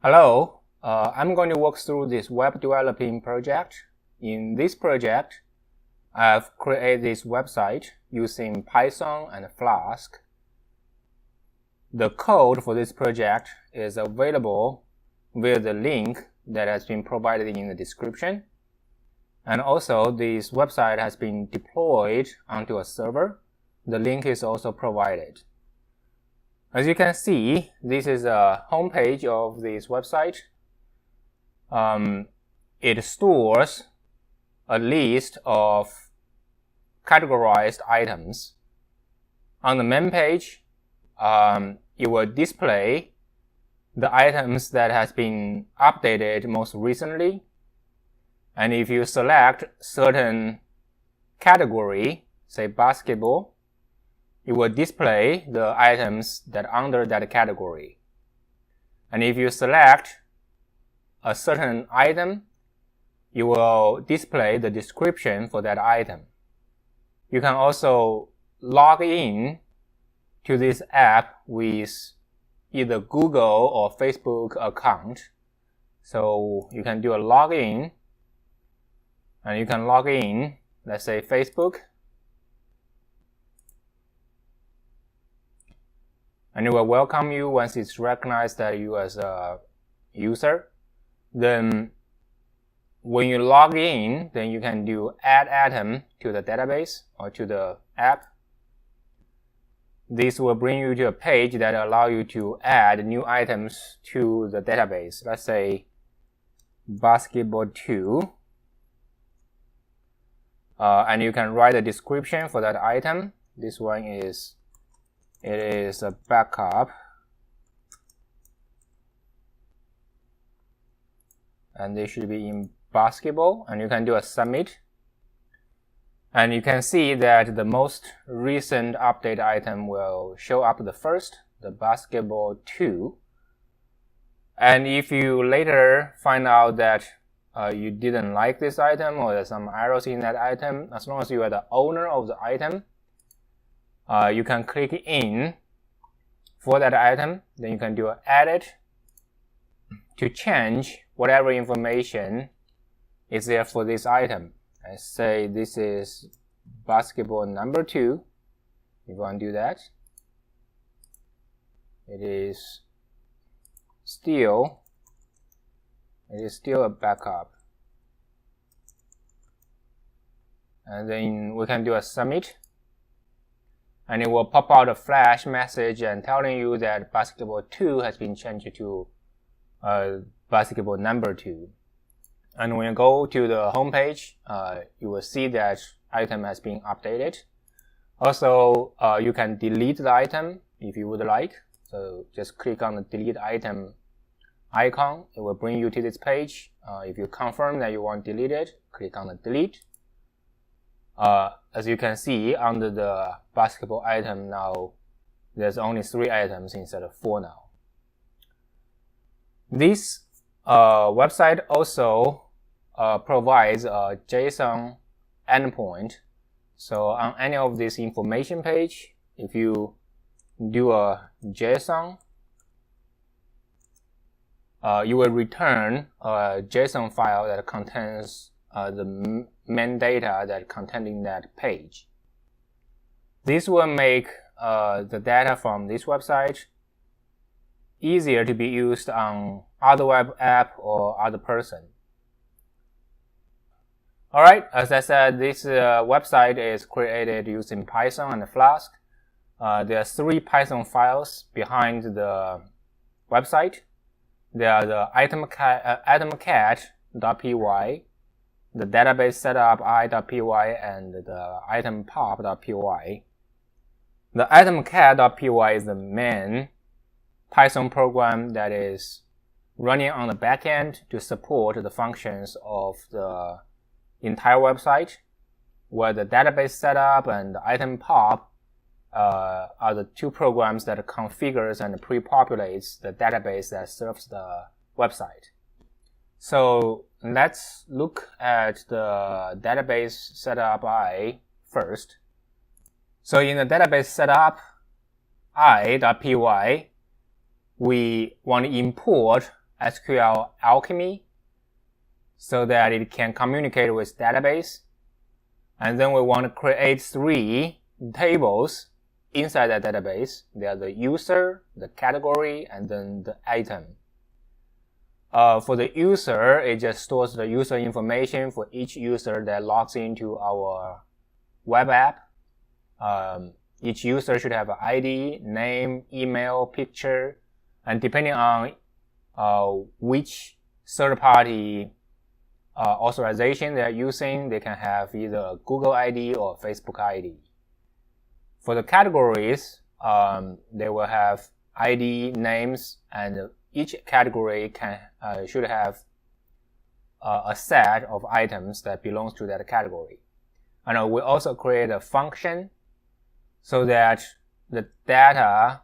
Hello, I'm going to walk through this web developing project. In this project, I've created this website using Python and Flask. The code for this project is available via the link that has been provided in the description. And also, this website has been deployed onto a server. The link is also provided. As you can see, this is a homepage of this website. It stores a list of categorized items. On the main page, it will display the items that has been updated most recently. And if you select certain category, say basketball, it will display the items that are under that category. And if you select a certain item, it will display the description for that item. You can also log in to this app with either Google or Facebook account. So you can do a login, and you can log in, let's say Facebook, and it will welcome you once it's recognized that you as a user. Then when you log in, then you can do add item to the database or to the app. This will bring you to a page that allows you to add new items to the database. Let's say basketball 2. And you can write a description for that item. This one is it is a backup, and they should be in basketball, and you can do a submit, and you can see that the most recent update item will show up the first, the basketball 2. And if you later find out that you didn't like this item or there's some errors in that item, as long as you are the owner of the item, you can click in for that item. Then you can do an edit to change whatever information is there for this item. I say this is basketball number 2. If you want to do that, it is still a backup. And then we can do a submit. And it will pop out a flash message and telling you that basketball 2 has been changed to basketball number 2. And when you go to the home page, you will see that item has been updated. Also, you can delete the item if you would like. So just click on the delete item icon. It will bring you to this page. If you confirm that you want to delete it, click on the delete. As you can see, under the basketball item now, there's only 3 items instead of 4 now. This website also provides a JSON endpoint. So on any of this information page, if you do a JSON, you will return a JSON file that contains the main data that contained in that page. This will make the data from this website easier to be used on other web app or other person. Alright, as I said, this website is created using Python and Flask. There are 3 Python files behind the website. They are the itemcat.py, the database setup i.py, and the itempop.py. The itemcat.py is the main Python program that is running on the backend to support the functions of the entire website, where the database setup and the itempop are the 2 programs that configures and pre-populates the database that serves the website. So let's look at the database setup I first. So in the database setup i.py, we want to import SQL Alchemy so that it can communicate with database. And then we want to create 3 tables inside that database. They are the user, the category, and then the item. For the user, it just stores the user information for each user that logs into our web app. Each user should have an ID, name, email, picture, and depending on which third-party authorization they're using, they can have either a Google ID or Facebook ID. For the categories, they will have ID, names, and each category should have a set of items that belongs to that category. And we also create a function so that the data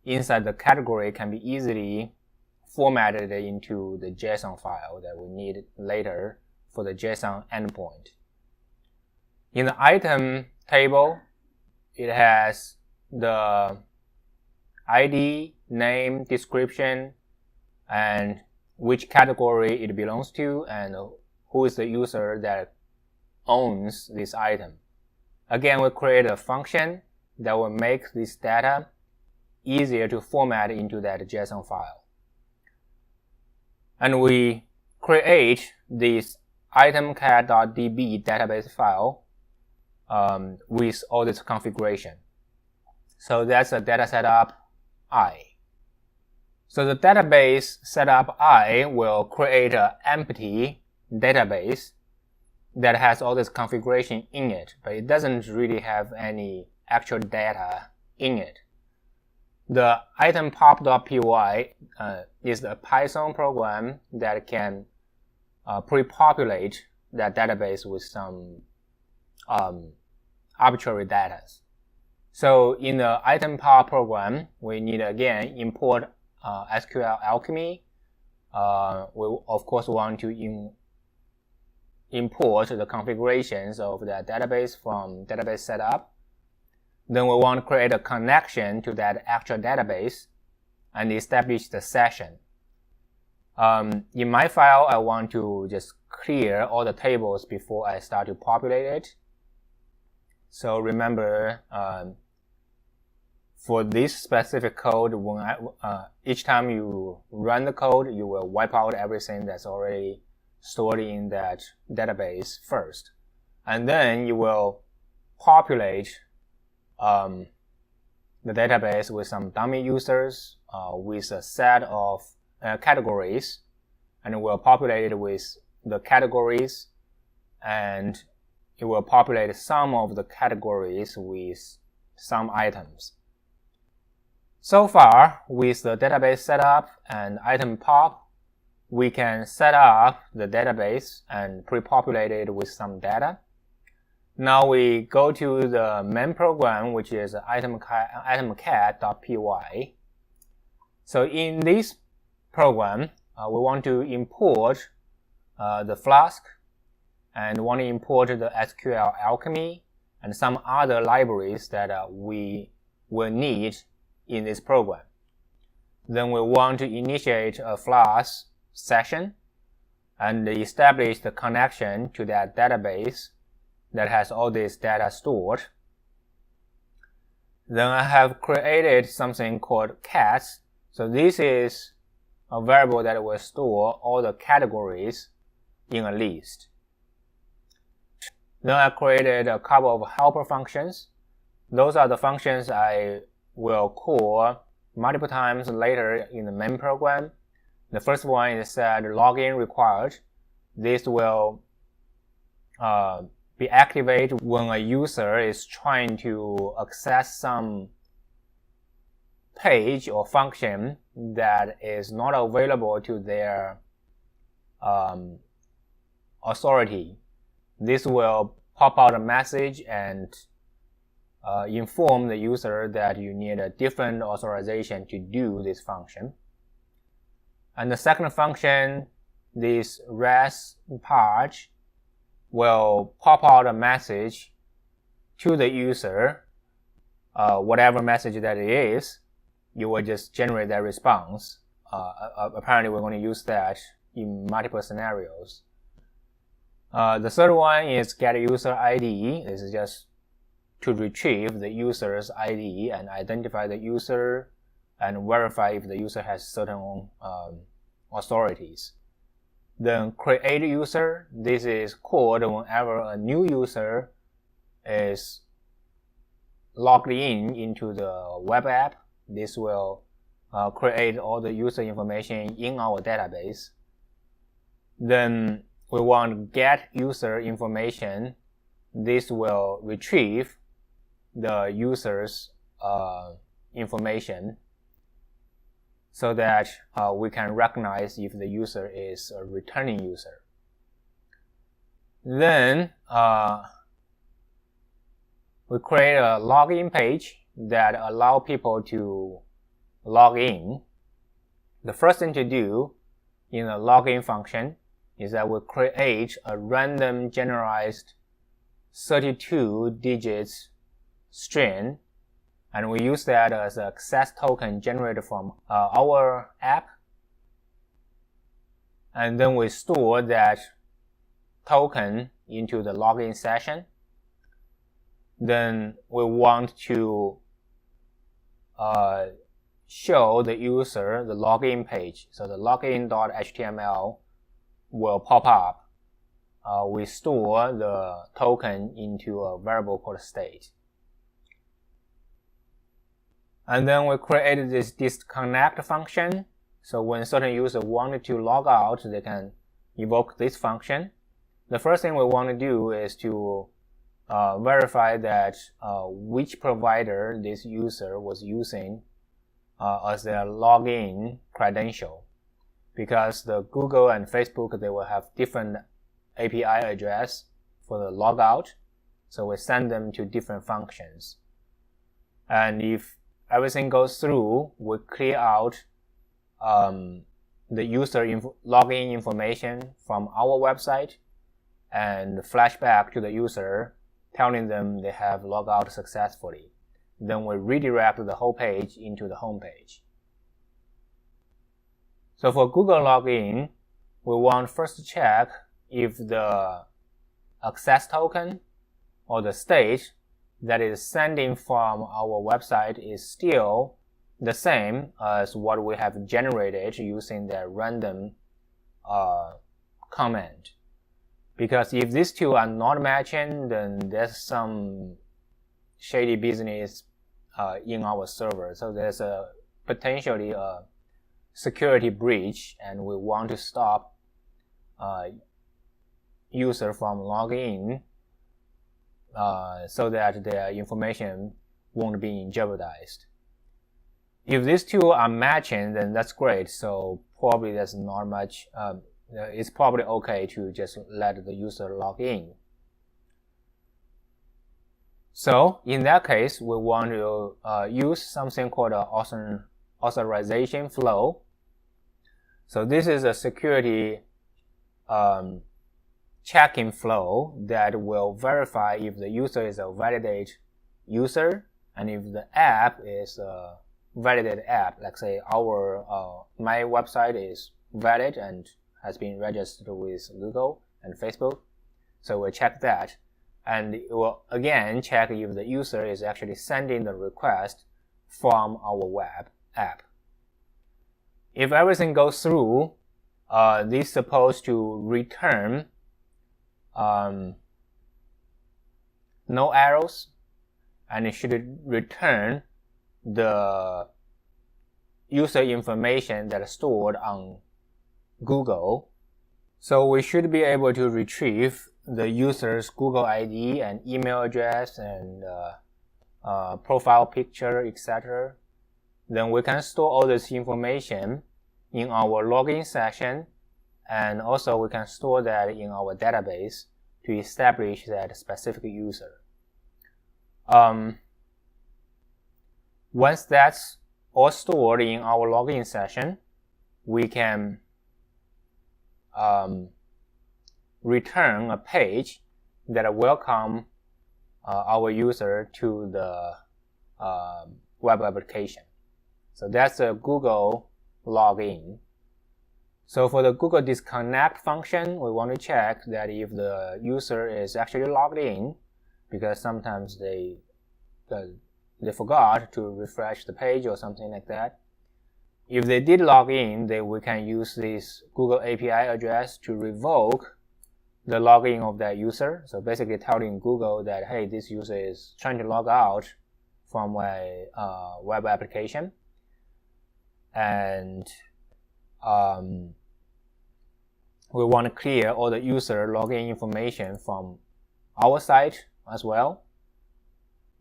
inside the category can be easily formatted into the JSON file that we need later for the JSON endpoint. In the item table, it has the ID, name, description, and which category it belongs to, and who is the user that owns this item. Again, we create a function that will make this data easier to format into that JSON file. And we create this itemcat.db database file with all this configuration. So that's a data setup I. So the database setup I will create an empty database that has all this configuration in it, but it doesn't really have any actual data in it. The itempop.py is a Python program that can pre-populate that database with some arbitrary data. So in the itempop program, we need again import SQL Alchemy. We of course want to import the configurations of the database from database setup. Then we want to create a connection to that actual database and establish the session. In my file, I want to just clear all the tables before I start to populate it. So remember, for this specific code, each time you run the code, you will wipe out everything that's already stored in that database first. And then you will populate the database with some dummy users with a set of categories, and we'll populate it with the categories, and it will populate some of the categories with some items. So far, with the database setup and itempop, we can set up the database and pre-populate it with some data. Now we go to the main program, which is itemcat.py. So in this program, we want to import the Flask, and want to import the SQL Alchemy and some other libraries that we will need in this program. Then we want to initiate a Flask session and establish the connection to that database that has all this data stored. Then I have created something called cats. So this is a variable that will store all the categories in a list. Then I created a couple of helper functions. Those are the functions I will call multiple times later in the main program. The first one is said login required. This will be activated when a user is trying to access some page or function that is not available to their authority. This will pop out a message and inform the user that you need a different authorization to do this function. And the second function, this res page, will pop out a message to the user, whatever message that it is. You will just generate that response apparently we're going to use that in multiple scenarios. The third one is get user ID. This is just to retrieve the user's ID and identify the user and verify if the user has certain authorities. Then create user. This is called whenever a new user is logged into the web app. This will create all the user information in our database. Then we want get user information. This will retrieve the user's information so that we can recognize if the user is a returning user. Then we create a login page that allow people to log in. The first thing to do in a login function is that we create a random generalized 32 digits string, and we use that as an access token generated from our app. And then we store that token into the login session. Then we want to show the user the login page. So the login.html will pop up. We store the token into a variable called state. And then we created this disconnect function. So when certain user wanted to log out, they can invoke this function. The first thing we want to do is to verify that which provider this user was using as their login credential. Because the Google and Facebook, they will have different API address for the logout. So we send them to different functions. And if everything goes through, we clear out the user login information from our website and flash back to the user, telling them they have logged out successfully. Then we redirect the whole page into the home page. So for Google login, we want first to check if the access token or the state that is sending from our website is still the same as what we have generated using the random command. Because if these two are not matching, then there's some shady business in our server. So there's potentially a security breach, and we want to stop user from logging in so that their information won't be jeopardized. If these two are matching, then that's great. So probably there's not much, it's probably okay to just let the user log in. So in that case, we want to use something called an authorization flow. So this is a security checking flow that will verify if the user is a validated user and if the app is a validated app. Like say my website is valid and has been registered with Google and Facebook. So we'll check that. And it will again check if the user is actually sending the request from our web app. If everything goes through, this is supposed to return no errors, and it should return the user information that is stored on Google. So we should be able to retrieve the user's Google ID and email address and profile picture, etc. Then we can store all this information in our login session, and also we can store that in our database to establish that specific user. Once that's all stored in our login session, we can return a page that will welcome our user to the web application. So that's a Google log in. So for the Google disconnect function, we want to check that if the user is actually logged in, because sometimes they forgot to refresh the page or something like that. If they did log in, then we can use this Google API address to revoke the login of that user. So basically telling Google that, hey, this user is trying to log out from a web application. And we want to clear all the user login information from our site as well.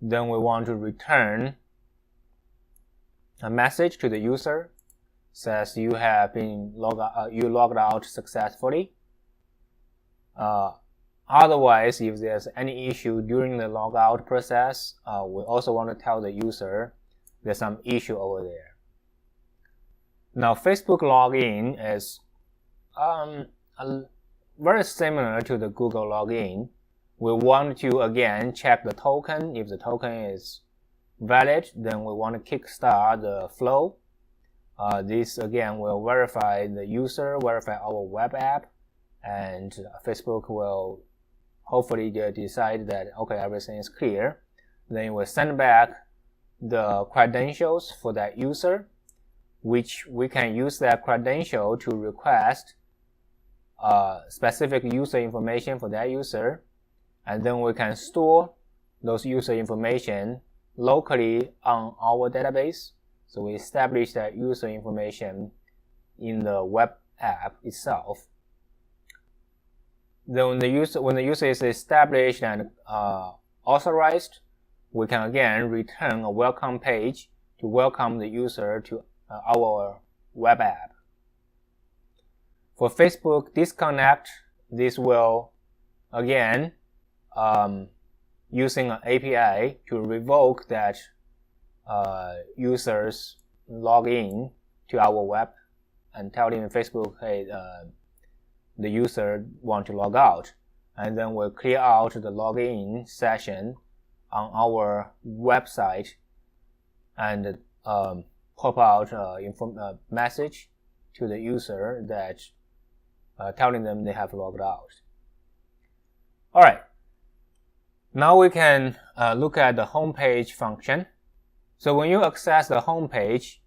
Then we want to return a message to the user, says you have been logged out successfully. Otherwise, if there's any issue during the logout process, we also want to tell the user there's some issue over there. Now, Facebook login is very similar to the Google login. We want to again check the token. If the token is valid, then we want to kickstart the flow. This again will verify the user, verify our web app, and Facebook will hopefully decide that, okay, everything is clear. Then it will send back the credentials for that user, which we can use that credential to request specific user information for that user. And then we can store those user information locally on our database. So we establish that user information in the web app itself. Then when the user is established and authorized, we can again return a welcome page to welcome the user to our web app. For Facebook disconnect, this will again using an API to revoke that users login to our web and telling Facebook, hey, the user want to log out, and then we'll clear out the login session on our website and pop out a message to the user that telling them they have logged out. All right. Now we can look at the homepage function. So when you access the homepage,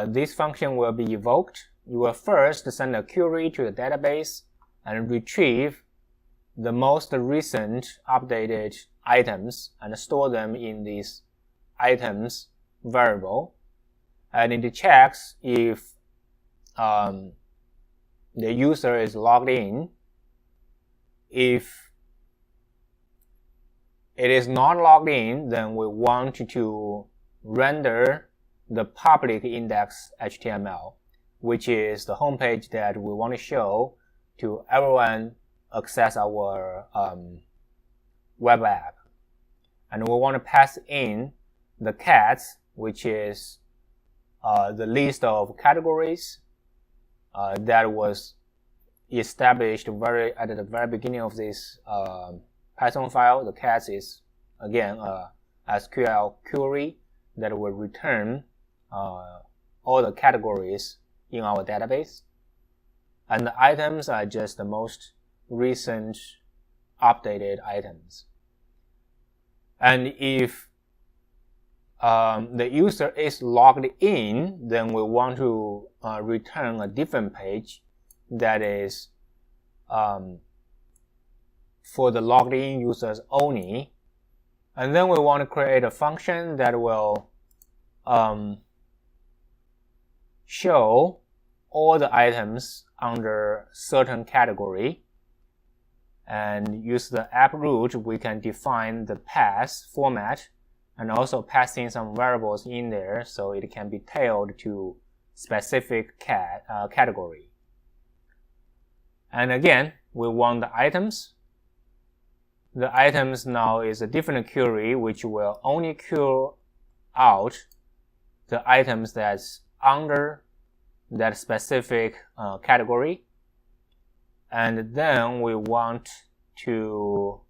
this function will be evoked. You will first send a query to the database and retrieve the most recent updated items and store them in this items variable. And it checks if the user is logged in. If it is not logged in, then we want to render the public index HTML, which is the homepage that we want to show to everyone access our web app. And we want to pass in the cats, which is the list of categories that was established at the very beginning of this Python file. The cats is again a SQL query that will return all the categories in our database, and the items are just the most recent updated items. And if the user is logged in, then we want to return a different page that is for the logged in users only. And then we want to create a function that will show all the items under certain category. And use the app root, we can define the path format and also pass in some variables in there so it can be tailed to specific category. And again, we want the items. The items now is a different query which will only queue out the items that's under that specific category. And then we want to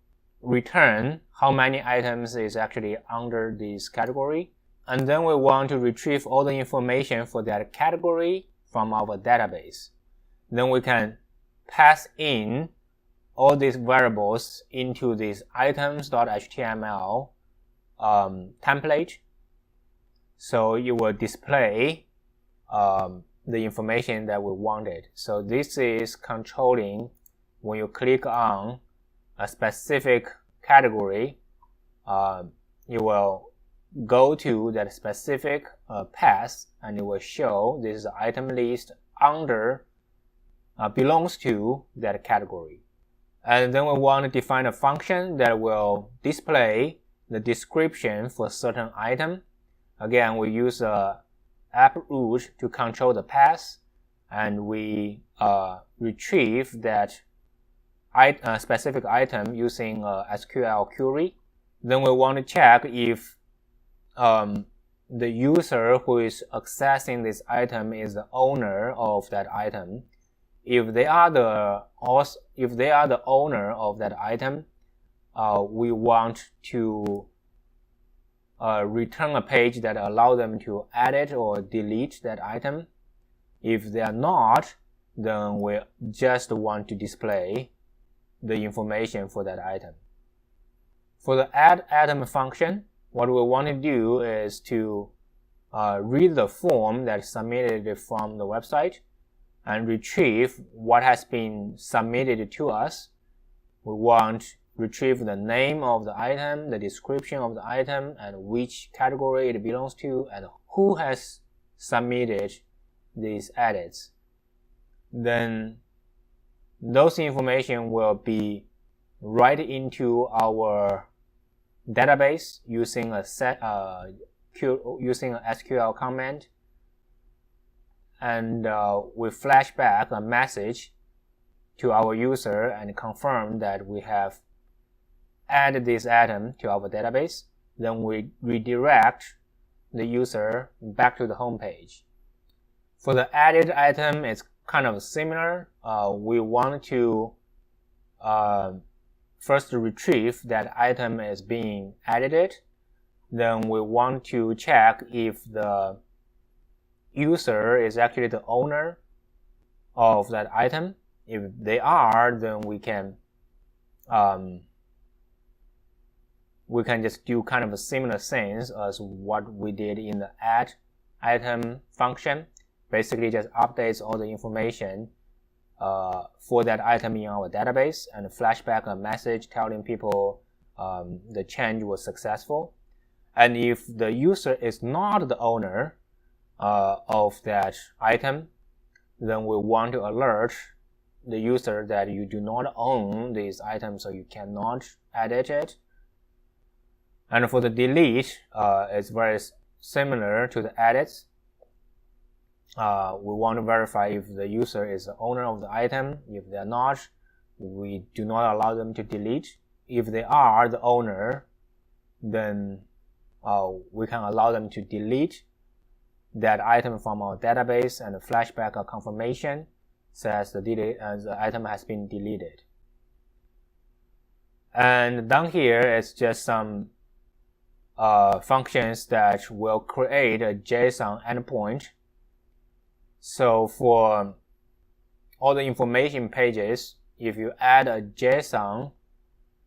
return how many items is actually under this category. And then we want to retrieve all the information for that category from our database. Then we can pass in all these variables into this items.html template. So it will display the information that we wanted. So this is controlling when you click on a specific category, you will go to that specific path and it will show this item list under belongs to that category. And then we want to define a function that will display the description for a certain item. Again, we use app root to control the path, and we retrieve that specific item using SQL query. Then we want to check if the user who is accessing this item is the owner of that item. If they are the owner of that item, we want to return a page that allows them to edit or delete that item. If they are not, then we just want to display the information for that item. For the add item function, what we want to do is to read the form that's submitted from the website and retrieve what has been submitted to us. We want to retrieve the name of the item, the description of the item, and which category it belongs to, and who has submitted these edits. Then those information will be right into our database using a SQL command, and we flash back a message to our user and confirm that we have added this item to our database. Then we redirect the user back to the home page. For the added item, it's kind of similar. We want to first retrieve that item is being edited. Then we want to check if the user is actually the owner of that item. If they are, then we can just do kind of a similar things as what we did in the add item function. Basically just updates all the information for that item in our database and flash back a message telling people the change was successful. And if the user is not the owner of that item, then we want to alert the user that you do not own this item, so you cannot edit it. And for the delete, it's very similar to the edits. We want to verify if the user is the owner of the item. If they are not, we do not allow them to delete. If they are the owner, then we can allow them to delete that item from our database and flashback a confirmation says the item has been deleted. And down here is just some functions that will create a JSON endpoint. So for all the information pages, if you add a JSON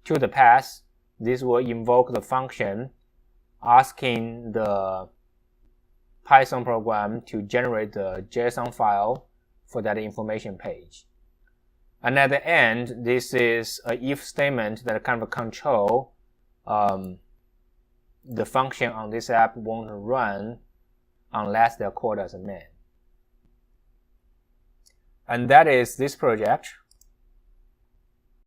to the path, this will invoke the function asking the Python program to generate the JSON file for that information page. And at the end, this is an if statement that kind of control the function on this app won't run unless they're called as a main. And that is this project.